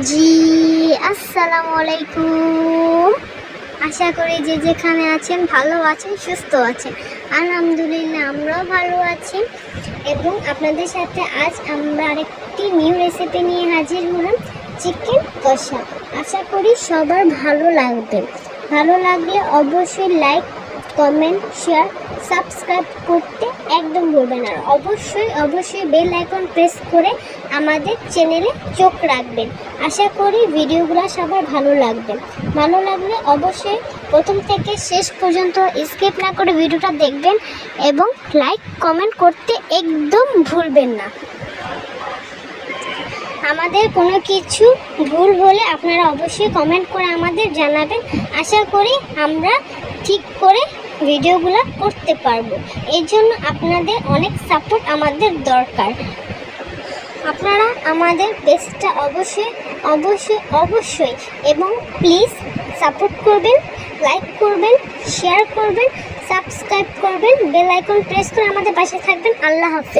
জি আসসালামু আলাইকুম। আশা করি যে যেখানে আছেন ভালো আছেন, সুস্থ আছেন। আলহামদুলিল্লাহ আমরাও ভালো আছি এবং আপনাদের সাথে আজ আমরা আরেকটি নিউ রেসিপি নিয়ে হাজির হলাম, চিকেন কষা। আশা করি সবার ভালো লাগবে। ভালো লাগলে অবশ্যই লাইক, কমেন্ট, শেয়ার, সাবস্ক্রাইব করতে একদম ভুলবেন। আর অবশ্যই বেল আইকন প্রেস করে আমাদের চ্যানেলে চোখ রাখবেন। আশা করি ভিডিওগুলো সবার ভালো লাগবে। ভালো লাগলে অবশ্যই প্রথম থেকে শেষ পর্যন্ত স্কিপ না করে ভিডিওটা দেখবেন এবং লাইক কমেন্ট করতে একদম ভুলবেন না। আমাদের কোনো কিছু ভুল হলে আপনারা অবশ্যই কমেন্ট করে আমাদের জানাবেন। আশা করি আমরা ঠিক করে ভিডিওগুলো করতে পারবো। এই জন্য আপনাদের অনেক সাপোর্ট আমাদের দরকার। আপনারা আমাদের পেজটা অবশ্যই এবং প্লিজ সাপোর্ট করবেন, লাইক করবেন, শেয়ার করবেন, সাবস্ক্রাইব করবেন, বেল আইকন প্রেস করে আমাদের পাশে থাকবেন। আল্লাহ হাফেজ।